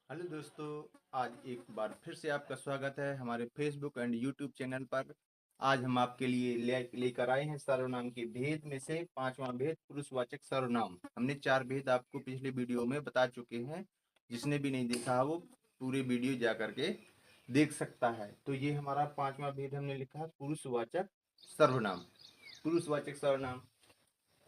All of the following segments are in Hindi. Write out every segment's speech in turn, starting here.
हेलो दोस्तों, आज एक बार फिर से आपका स्वागत है हमारे फेसबुक एंड यूट्यूब चैनल पर। आज हम आपके लिए लेकर आए हैं सर्वनाम के भेद में से पांचवा भेद पुरुषवाचक सर्वनाम। हमने 4 भेद आपको पिछले वीडियो में बता चुके हैं। जिसने भी नहीं देखा है वो पूरे वीडियो जा करके देख सकता है। तो ये हमारा पांचवा भेद हमने लिखा है पुरुषवाचक सर्वनाम। पुरुषवाचक सर्वनाम,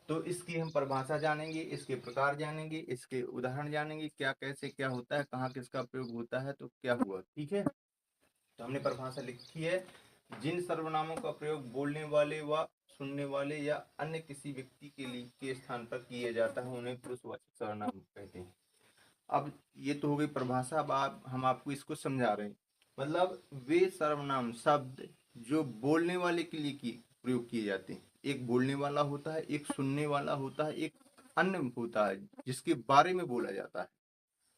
तो इसकी हम परिभाषा जानेंगे, इसके प्रकार जानेंगे, इसके उदाहरण जानेंगे, क्या कैसे क्या होता है, कहाँ किसका प्रयोग होता है, तो क्या हुआ। ठीक है, तो हमने परिभाषा लिखी है। जिन सर्वनामों का प्रयोग बोलने वाले व सुनने वाले या अन्य किसी व्यक्ति के लिए के स्थान पर किया जाता है उन्हें पुरुषवाचक सर्वनाम कहते हैं। अब ये तो हो गई परिभाषा। अब हम आपको इसको समझा रहे हैं। मतलब वे सर्वनाम शब्द जो बोलने वाले के लिए प्रयोग किए जाते हैं। एक बोलने वाला होता है, एक सुनने वाला होता है, एक अन्य होता है जिसके बारे में बोला जाता है।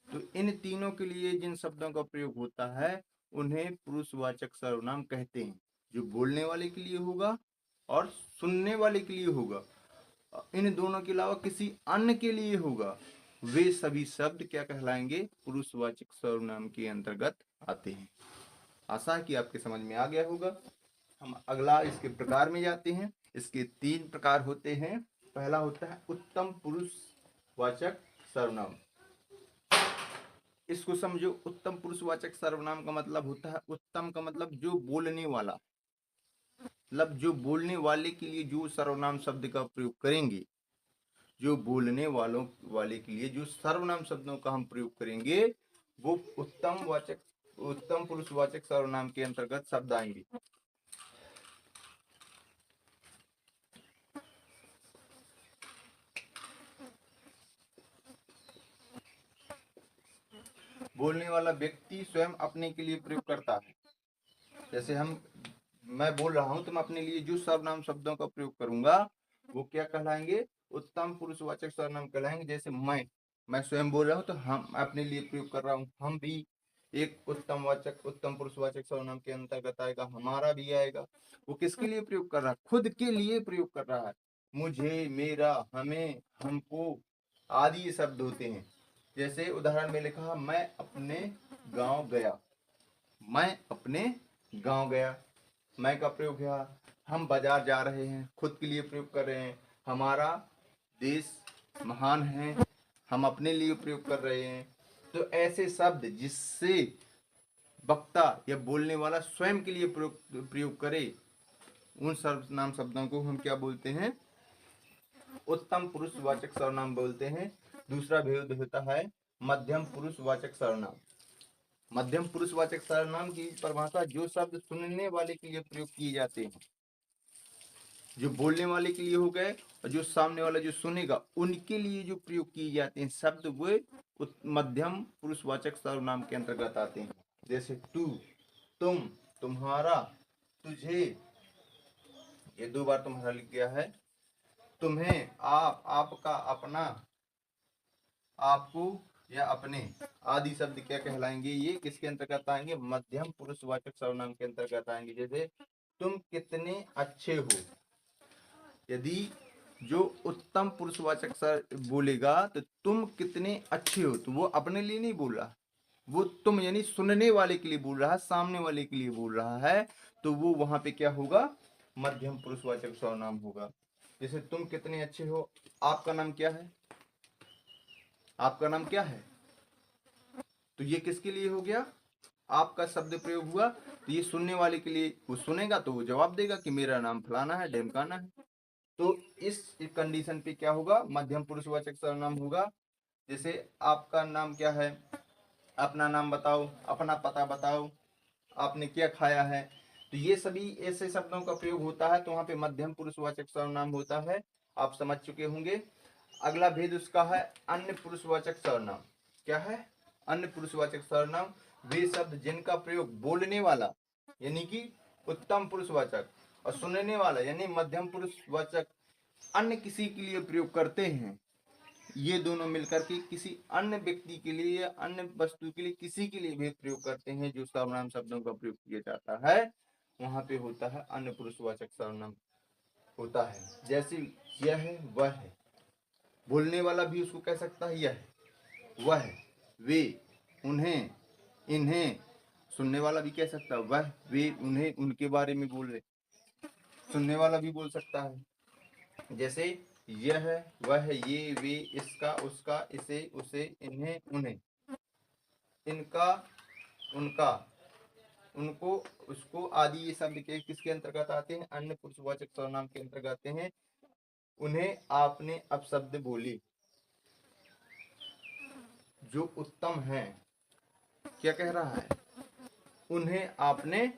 तो इन तीनों के लिए जिन शब्दों का प्रयोग होता है उन्हें पुरुषवाचक सर्वनाम कहते हैं। जो बोलने वाले के लिए होगा और सुनने वाले के लिए होगा, इन दोनों के अलावा किसी अन्य के लिए होगा, वे सभी शब्द क्या कहलाएंगे? पुरुषवाचक सर्वनाम के अंतर्गत आते हैं। आशा है कि आपके समझ में आ गया होगा। हम अगला इसके प्रकार में जाते हैं। इसके 3 प्रकार होते हैं। पहला होता है उत्तम पुरुषवाचक सर्वनाम। इसको समझो। उत्तम पुरुषवाचक सर्वनाम का मतलब होता है, उत्तम का मतलब जो बोलने वाला, मतलब जो बोलने वाले के लिए जो सर्वनाम शब्द का प्रयोग करेंगे, जो बोलने वालों वाले के लिए जो सर्वनाम शब्दों का हम प्रयोग करेंगे वो उत्तम पुरुषवाचक सर्वनाम के अंतर्गत शब्द आएंगे। बोलने वाला व्यक्ति स्वयं अपने के लिए प्रयोग करता है। जैसे मैं बोल रहा हूं तो मैं अपने लिए जो सर्वनाम शब्दों का प्रयोग करूंगा वो क्या कहलाएंगे? उत्तम पुरुषवाचक सर्वनाम कहलाएंगे। जैसे मैं स्वयं बोल रहा हूं तो हम अपने लिए प्रयोग कर रहा हूं, हम भी एक उत्तम पुरुषवाचक सर्वनाम के अंतर्गत आएगा, हमारा भी आएगा। वो किसके लिए प्रयोग कर रहा है? खुद के लिए प्रयोग कर रहा है। मुझे, मेरा, हमें, हमको आदि ये शब्द होते हैं। जैसे उदाहरण में लिखा, मैं अपने गांव गया। मैं अपने गांव गया, मैं का प्रयोग है। हम बाजार जा रहे हैं, खुद के लिए प्रयोग कर रहे हैं। हमारा देश महान है, हम अपने लिए प्रयोग कर रहे हैं। तो ऐसे शब्द जिससे वक्ता या बोलने वाला स्वयं के लिए प्रयोग करे, उन सर्वनाम शब्दों को हम क्या बोलते हैं? उत्तम पुरुषवाचक सर्वनाम बोलते हैं। दूसरा भेद होता है मध्यम पुरुषवाचक सर्वनाम। मध्यम पुरुषवाचक सर्वनाम की परिभाषा, जो शब्द सुनने वाले के लिए प्रयोग किए जाते हैं, जो बोलने वाले के लिए हो गए और जो सामने वाला जो सुनेगा उनके लिए जो प्रयोग किए जाते हैं शब्द, वे मध्यम पुरुषवाचक सर्वनाम के अंतर्गत आते हैं। जैसे तू, तुम, तुम्हारा, तुझे, ये 2 बार तुम्हारा लिख गया है। तुम्हें, आप, आपका, अपना, आपको या अपने आदि शब्द क्या कहलाएंगे? ये किसके अंतर्गत आएंगे? मध्यम पुरुषवाचक सर्वनाम के अंतर्गत आएंगे। जैसे तुम कितने अच्छे हो। यदि जो उत्तम पुरुषवाचक सर बोलेगा तो तुम कितने अच्छे हो, तो वो अपने लिए नहीं बोल रहा, वो तुम यानी सुनने वाले के लिए बोल रहा है, सामने वाले के लिए बोल रहा है। तो वो वहां पे क्या होगा? मध्यम पुरुषवाचक सर्वनाम होगा। जैसे तुम कितने अच्छे हो, आपका नाम क्या है? आपका नाम क्या है? तो ये किसके लिए हो गया? आपका शब्द प्रयोग हुआ। तो ये सुनने वाले के लिए, वो सुनेगा तो वो जवाब देगा कि मेरा नाम फलाना है, ढेमकाना है। तो इस कंडीशन पे क्या होगा? मध्यम पुरुषवाचक सर्वनाम होगा। जैसे आपका नाम क्या है, अपना नाम बताओ, अपना पता बताओ, आपने क्या खाया है। तो ये सभी ऐसे शब्दों का प्रयोग होता है, तो वहां पे मध्यम पुरुषवाचक सर्वनाम होता है। आप समझ चुके होंगे। अगला भेद उसका है अन्य पुरुषवाचक सर्वनाम। क्या है? अन्य पुरुषवाचक सर्वनाम वे शब्द जिनका प्रयोग बोलने वाला यानी कि उत्तम पुरुषवाचक और सुनने वाला यानी मध्यम पुरुषवाचक अन्य किसी के लिए प्रयोग करते हैं। ये दोनों मिलकर के किसी अन्य व्यक्ति के लिए या अन्य वस्तु के लिए, किसी के लिए भी प्रयोग करते हैं। जो सर्वनाम शब्दों का प्रयोग किया जाता है वहां पे होता है अन्य पुरुषवाचक सर्वनाम होता है। जैसे यह है, वह है, बोलने वाला भी उसको कह सकता है यह है, वह है, वे, उन्हें, इन्हें। सुनने वाला भी कह सकता है वह, वे, उन्हें, उनके बारे में बोल रहे, सुनने वाला भी बोल सकता है। जैसे यह, वह, ये, वे, इसका, उसका, इसे, उसे, इन्हें, उन्हें, इनका, उनका, उनको, उसको आदि ये शब्द के किसके अंतर्गत आते हैं? अन्य पुरुषवाचक सर्वनाम के अंतर्गत आते हैं। उन्हें आपने अपशब्द बोली जो उत्तम है। क्या कह रहा है? उन्हें आपने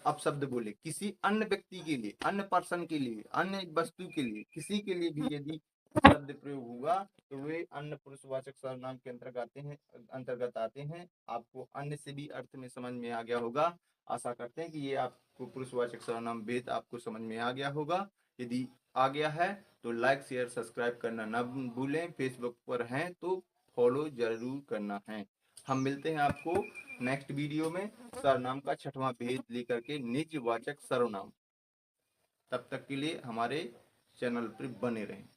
अपशब्द बोले किसी अन्य व्यक्ति के लिए, अन्य पर्सन के लिए, अन्य वस्तु के लिए, किसी के लिए भी यदि शब्द प्रयोग होगा तो वे अन्य पुरुषवाचक सर्वनाम के अंतर्गत आते हैं। आपको अन्य से भी अर्थ में समझ में आ गया होगा। आशा करते हैं कि ये आपको पुरुषवाचक सर्वनाम भेद आपको समझ में आ गया होगा। यदि आ गया है तो लाइक, शेयर, सब्सक्राइब करना ना भूलें। फेसबुक पर हैं तो फॉलो जरूर करना है। हम मिलते हैं आपको नेक्स्ट वीडियो में सर्वनाम का 6वां भेद लेकर के, निजवाचक सर्वनाम। तब तक के लिए हमारे चैनल पर बने रहें।